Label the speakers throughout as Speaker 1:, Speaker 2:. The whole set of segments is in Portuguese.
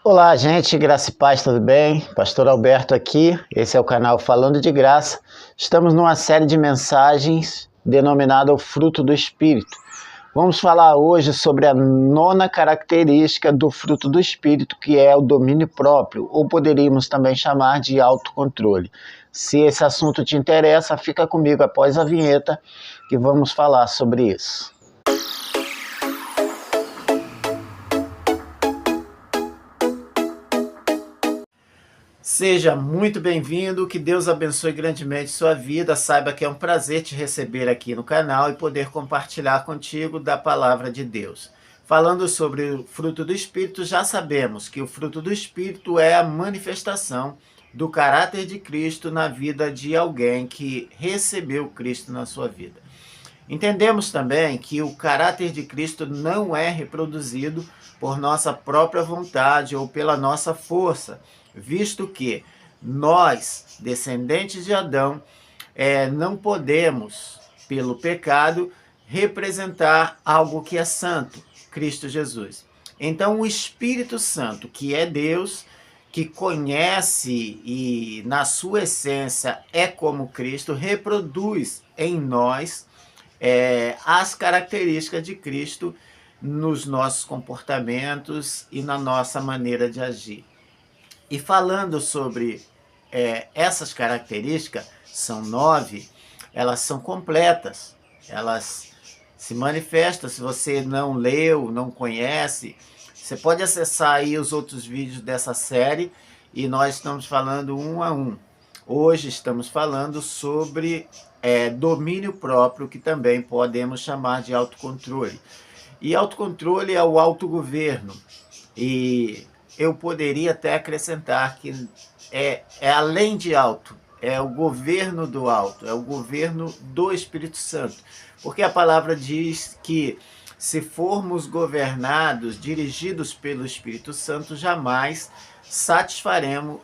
Speaker 1: Olá, gente, graça e paz, tudo bem? Pastor Alberto aqui, esse é o canal Falando de Graça. Estamos numa série de mensagens denominada O Fruto do Espírito. Vamos falar hoje sobre a nona característica do fruto do Espírito, que é o domínio próprio, ou poderíamos também chamar de autocontrole. Se esse assunto te interessa, fica comigo após a vinheta que vamos falar sobre isso. Seja muito bem-vindo, que Deus abençoe grandemente sua vida. Saiba que é um prazer te receber aqui no canal e poder compartilhar contigo da palavra de Deus. Falando sobre o fruto do Espírito, já sabemos que o fruto do Espírito é a manifestação do caráter de Cristo na vida de alguém que recebeu Cristo na sua vida. Entendemos também que o caráter de Cristo não é reproduzido por nossa própria vontade ou pela nossa força, visto que nós, descendentes de Adão, não podemos, pelo pecado, representar algo que é santo, Cristo Jesus. Então, o Espírito Santo, que é Deus, que conhece e, na sua essência, é como Cristo, reproduz em nós as características de Cristo nos nossos comportamentos e na nossa maneira de agir. E falando sobre essas características, são 9, elas são completas, elas se manifestam. Se você não leu, não conhece, você pode acessar aí os outros vídeos dessa série e nós estamos falando um a um. Hoje estamos falando sobre domínio próprio, que também podemos chamar de autocontrole. E autocontrole é o autogoverno. E eu poderia até acrescentar que é além de auto, é o governo do alto, é o governo do Espírito Santo. Porque a palavra diz que se formos governados, dirigidos pelo Espírito Santo, jamais satisfaremos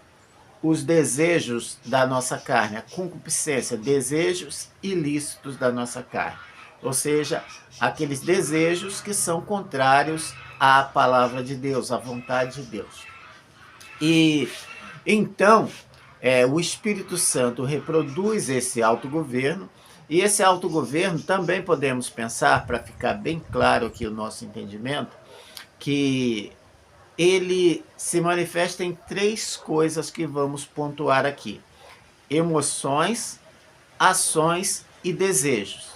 Speaker 1: os desejos da nossa carne, a concupiscência, desejos ilícitos da nossa carne. Ou seja, aqueles desejos que são contrários à palavra de Deus, à vontade de Deus. E então, o Espírito Santo reproduz esse autogoverno, e esse autogoverno também podemos pensar, para ficar bem claro aqui o nosso entendimento, que ele se manifesta em 3 coisas que vamos pontuar aqui: emoções, ações e desejos,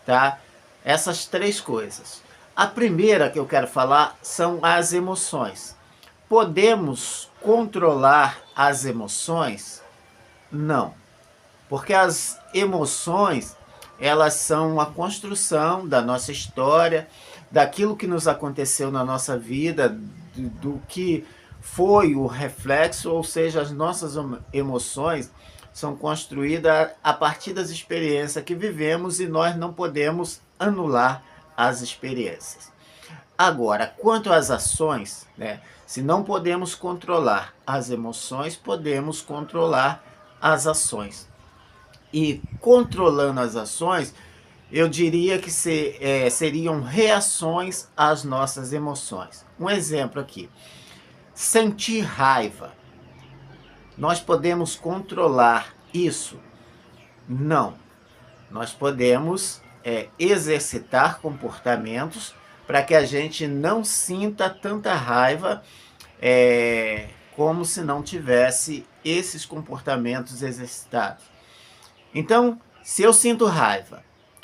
Speaker 1: tá? Essas 3 coisas. A primeira que eu quero falar são as emoções. Podemos controlar as emoções? Não, porque as emoções, elas são a construção da nossa história, daquilo que nos aconteceu na nossa vida, do que foi o reflexo, ou seja, as nossas emoções são construídas a partir das experiências que vivemos e nós não podemos anular as experiências. Agora, quanto às ações, se não podemos controlar as emoções, podemos controlar as ações. E controlando as ações, eu diria que seriam reações às nossas emoções. Um exemplo aqui: sentir raiva. Nós podemos controlar isso? Não. Nós podemos exercitar comportamentos para que a gente não sinta tanta raiva como se não tivesse esses comportamentos exercitados. Então, se eu sinto raiva,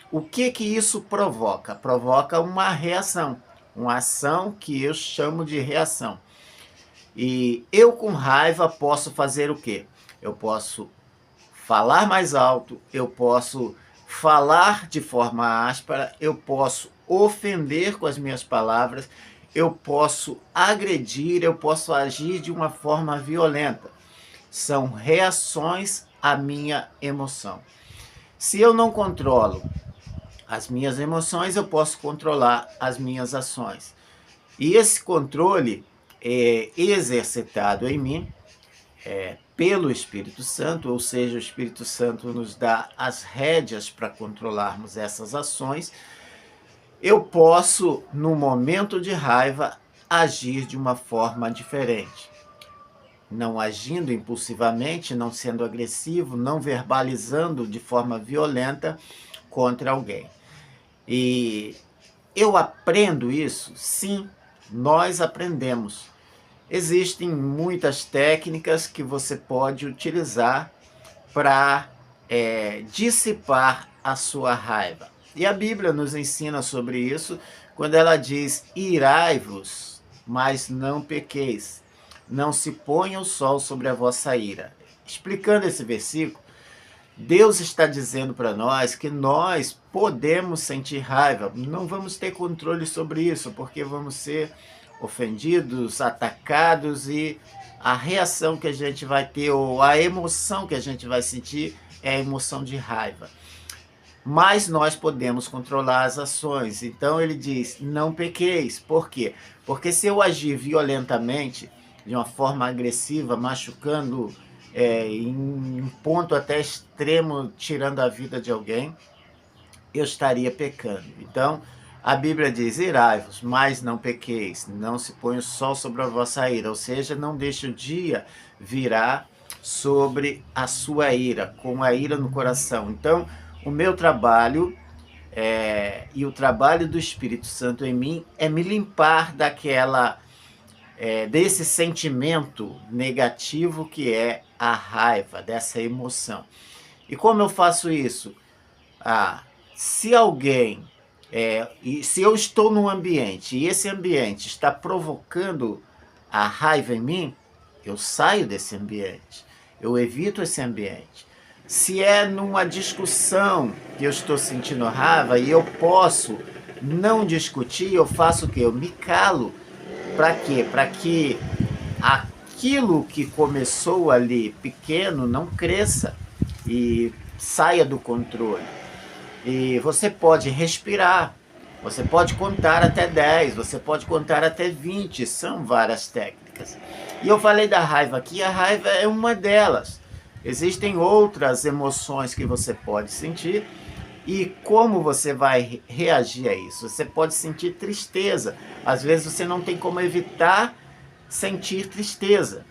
Speaker 1: o que isso provoca? Provoca uma reação, uma ação que eu chamo de reação. E eu, com raiva, posso fazer o quê? Eu posso falar mais alto, eu posso falar de forma áspera, eu posso ofender com as minhas palavras, eu posso agredir, eu posso agir de uma forma violenta. São reações à minha emoção. Se eu não controlo as minhas emoções, eu posso controlar as minhas ações. E esse controle é exercitado em mim pelo Espírito Santo, ou seja, o Espírito Santo nos dá as rédeas para controlarmos essas ações. Eu posso, no momento de raiva, agir de uma forma diferente. Não agindo impulsivamente, não sendo agressivo, não verbalizando de forma violenta contra alguém. E eu aprendo isso? Sim, nós aprendemos. Existem muitas técnicas que você pode utilizar para dissipar a sua raiva. E a Bíblia nos ensina sobre isso quando ela diz: irai-vos, mas não pequeis. Não se ponha o sol sobre a vossa ira. Explicando esse versículo, Deus está dizendo para nós que nós podemos sentir raiva, não vamos ter controle sobre isso, porque vamos ser ofendidos, atacados, e a reação que a gente vai ter, ou a emoção que a gente vai sentir, é a emoção de raiva. Mas nós podemos controlar as ações. Então ele diz: não pequeis. Por quê? Porque se eu agir violentamente, de uma forma agressiva, machucando, em um ponto até extremo, tirando a vida de alguém, eu estaria pecando. Então, a Bíblia diz: irai-vos, mas não pequeis, não se põe o sol sobre a vossa ira, ou seja, não deixe o dia virar sobre a sua ira, com a ira no coração. Então, o meu trabalho e o trabalho do Espírito Santo em mim é me limpar desse sentimento negativo que é a raiva, dessa emoção. E como eu faço isso? Se alguém, se eu estou num ambiente e esse ambiente está provocando a raiva em mim, eu saio desse ambiente, eu evito esse ambiente. Se é numa discussão que eu estou sentindo raiva e eu posso não discutir, eu faço o quê? Eu me calo. Para quê? Para que aquilo que começou ali pequeno não cresça e saia do controle. E você pode respirar, você pode contar até 10, você pode contar até 20, são várias técnicas. E eu falei da raiva aqui, a raiva é uma delas. Existem outras emoções que você pode sentir. E como você vai reagir a isso? Você pode sentir tristeza. Às vezes você não tem como evitar sentir tristeza,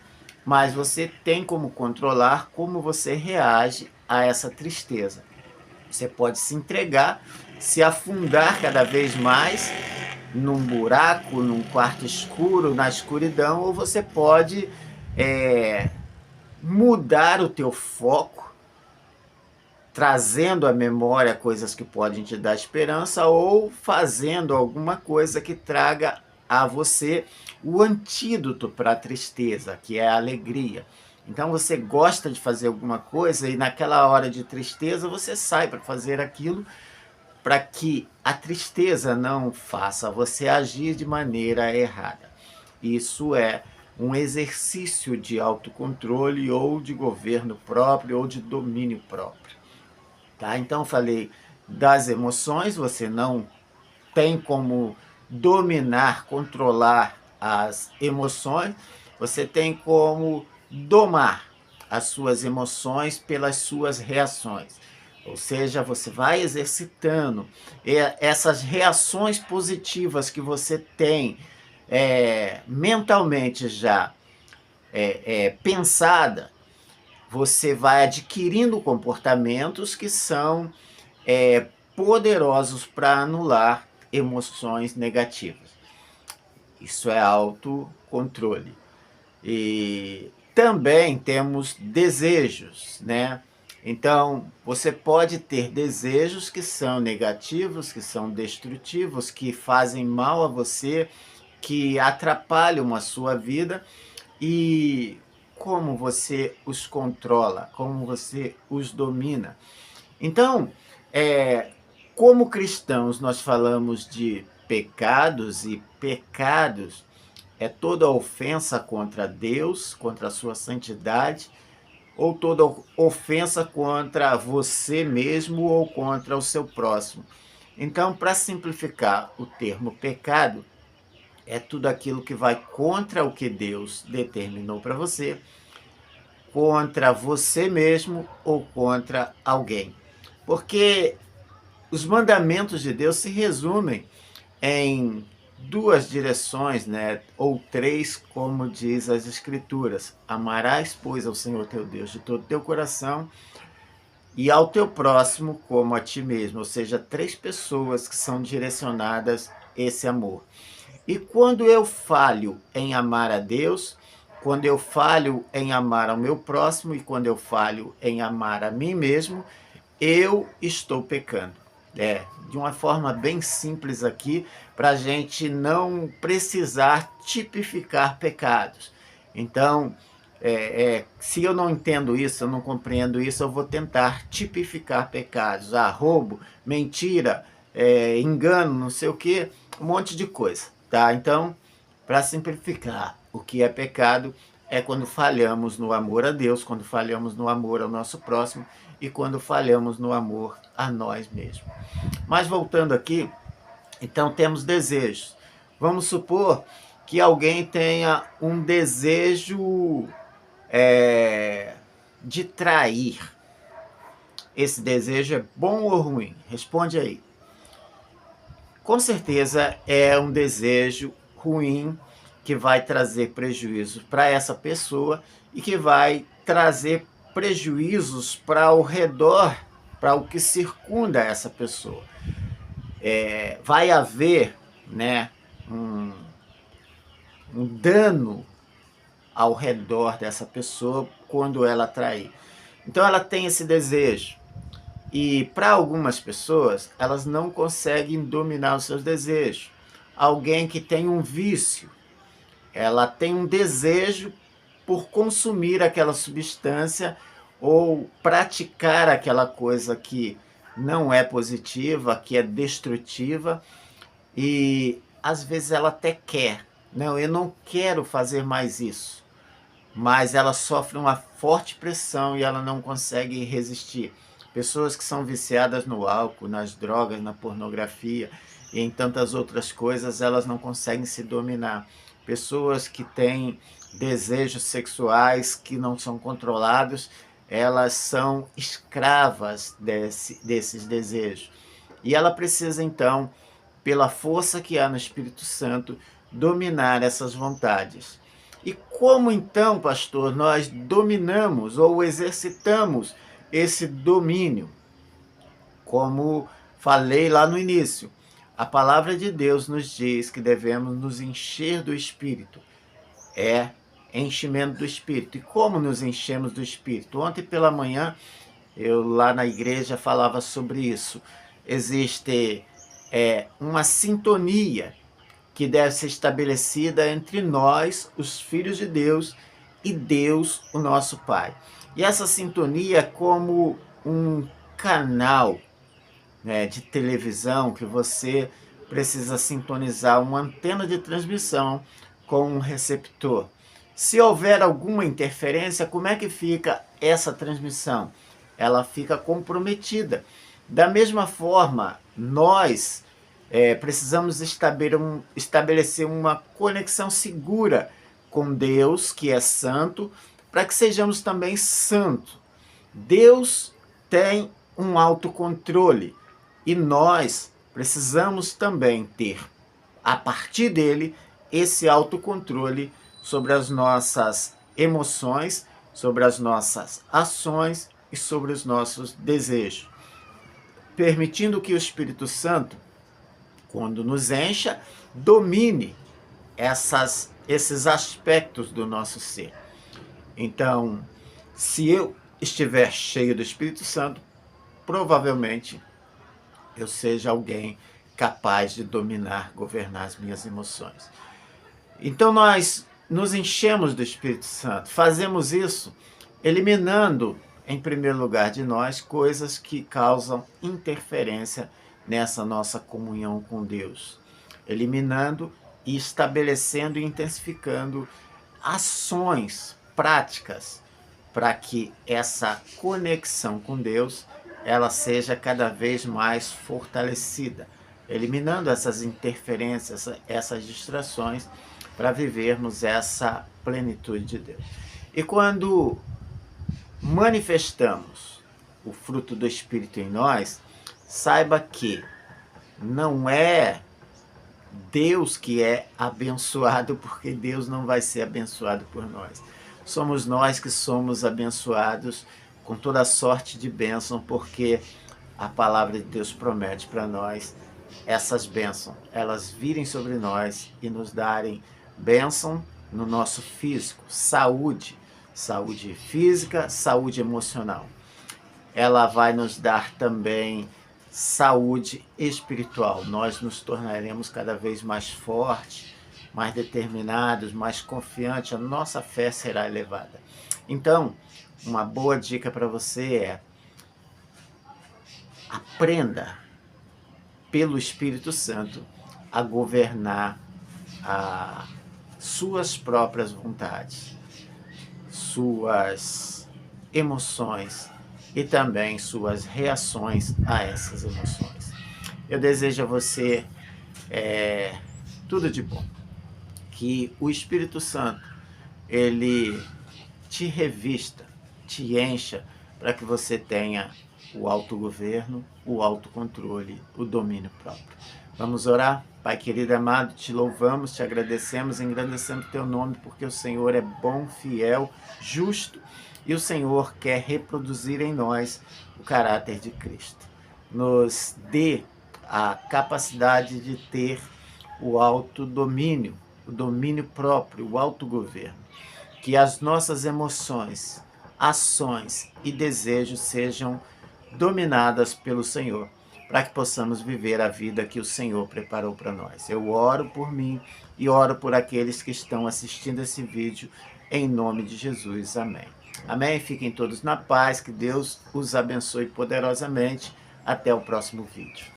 Speaker 1: mas você tem como controlar como você reage a essa tristeza. Você pode se entregar, se afundar cada vez mais num buraco, num quarto escuro, na escuridão, ou você pode mudar o teu foco, trazendo à memória coisas que podem te dar esperança, ou fazendo alguma coisa que traga a você o antídoto para a tristeza, que é a alegria. Então você gosta de fazer alguma coisa e naquela hora de tristeza você sai para fazer aquilo, para que a tristeza não faça você agir de maneira errada. Isso é um exercício de autocontrole, ou de governo próprio, ou de domínio próprio. Tá? Então falei das emoções, você não tem como dominar, controlar as emoções, você tem como domar as suas emoções pelas suas reações. Ou seja, você vai exercitando essas reações positivas que você tem mentalmente já pensada. Você vai adquirindo comportamentos que são poderosos para anular emoções negativas. Isso é autocontrole. E também temos desejos, né? Então, você pode ter desejos que são negativos, que são destrutivos, que fazem mal a você, que atrapalham a sua vida. E como você os controla, como você os domina. Então, como cristãos, nós falamos de pecados, e pecados é toda ofensa contra Deus, contra a sua santidade, ou toda ofensa contra você mesmo ou contra o seu próximo. Então, para simplificar o termo pecado, é tudo aquilo que vai contra o que Deus determinou para você, contra você mesmo ou contra alguém. Porque os mandamentos de Deus se resumem em duas direções, né? Ou três, como diz as Escrituras. Amarás, pois, ao Senhor teu Deus de todo o teu coração e ao teu próximo como a ti mesmo. Ou seja, três pessoas que são direcionadas esse amor. E quando eu falho em amar a Deus, quando eu falho em amar ao meu próximo e quando eu falho em amar a mim mesmo, eu estou pecando. De uma forma bem simples aqui, para a gente não precisar tipificar pecados. Então, se eu não entendo isso, eu não compreendo isso, eu vou tentar tipificar pecados. Roubo, mentira, engano, não sei o que, um monte de coisa. Tá? Então, para simplificar, o que é pecado é quando falhamos no amor a Deus, quando falhamos no amor ao nosso próximo e quando falhamos no amor a nós mesmos. Mas voltando aqui, então temos desejos. Vamos supor que alguém tenha um desejo de trair. Esse desejo é bom ou ruim? Responde aí. Com certeza é um desejo ruim que vai trazer prejuízo para essa pessoa e que vai trazer prejuízos para o redor, para o que circunda essa pessoa. Vai haver, né, um dano ao redor dessa pessoa quando ela trair. Então ela tem esse desejo. E para algumas pessoas, elas não conseguem dominar os seus desejos. Alguém que tem um vício, ela tem um desejo por consumir aquela substância ou praticar aquela coisa que não é positiva, que é destrutiva, e às vezes ela até quer. Não, eu não quero fazer mais isso, mas ela sofre uma forte pressão e ela não consegue resistir. Pessoas que são viciadas no álcool, nas drogas, na pornografia e em tantas outras coisas, elas não conseguem se dominar. Pessoas que têm desejos sexuais que não são controlados, elas são escravas desses desejos. E ela precisa, então, pela força que há no Espírito Santo, dominar essas vontades. E como, então, pastor, nós dominamos ou exercitamos esse domínio? Como falei lá no início, a palavra de Deus nos diz que devemos nos encher do Espírito. Enchimento do Espírito. E como nos enchemos do Espírito? Ontem pela manhã, eu lá na igreja falava sobre isso. Existe uma sintonia que deve ser estabelecida entre nós, os filhos de Deus, e Deus, o nosso Pai. E essa sintonia é como um canal, né, de televisão que você precisa sintonizar uma antena de transmissão com um receptor. Se houver alguma interferência, como é que fica essa transmissão? Ela fica comprometida. Da mesma forma, nós precisamos estabelecer uma conexão segura com Deus, que é santo, para que sejamos também santos. Deus tem um autocontrole e nós precisamos também ter, a partir dele, esse autocontrole sobre as nossas emoções, sobre as nossas ações e sobre os nossos desejos, permitindo que o Espírito Santo, quando nos encha, domine esses aspectos do nosso ser. Então, se eu estiver cheio do Espírito Santo, provavelmente eu seja alguém capaz de dominar, governar as minhas emoções. Então nós nos enchemos do Espírito Santo, fazemos isso eliminando, em primeiro lugar, de nós coisas que causam interferência nessa nossa comunhão com Deus, eliminando e estabelecendo e intensificando ações práticas para que essa conexão com Deus ela seja cada vez mais fortalecida, eliminando essas interferências, essas distrações, para vivermos essa plenitude de Deus. E quando manifestamos o fruto do Espírito em nós, saiba que não é Deus que é abençoado, porque Deus não vai ser abençoado por nós. Somos nós que somos abençoados com toda sorte de bênção, porque a palavra de Deus promete para nós essas bênçãos, elas virem sobre nós e nos darem bênção no nosso físico, saúde, saúde física, saúde emocional. Ela vai nos dar também saúde espiritual. Nós nos tornaremos cada vez mais fortes, mais determinados, mais confiantes, a nossa fé será elevada. Então, uma boa dica para você é: aprenda pelo Espírito Santo a governar as suas próprias vontades, suas emoções e também suas reações a essas emoções. Eu desejo a você tudo de bom, que o Espírito Santo ele te revista, te encha, para que você tenha o autogoverno, o autocontrole, o domínio próprio. Vamos orar? Pai querido e amado, te louvamos, te agradecemos, engrandecemos teu nome, porque o Senhor é bom, fiel, justo, e o Senhor quer reproduzir em nós o caráter de Cristo. Nos dê a capacidade de ter o autodomínio, o domínio próprio, o autogoverno. Que as nossas emoções, ações e desejos sejam dominadas pelo Senhor, para que possamos viver a vida que o Senhor preparou para nós. Eu oro por mim e oro por aqueles que estão assistindo esse vídeo, em nome de Jesus. Amém. Amém? Fiquem todos na paz, que Deus os abençoe poderosamente. Até o próximo vídeo.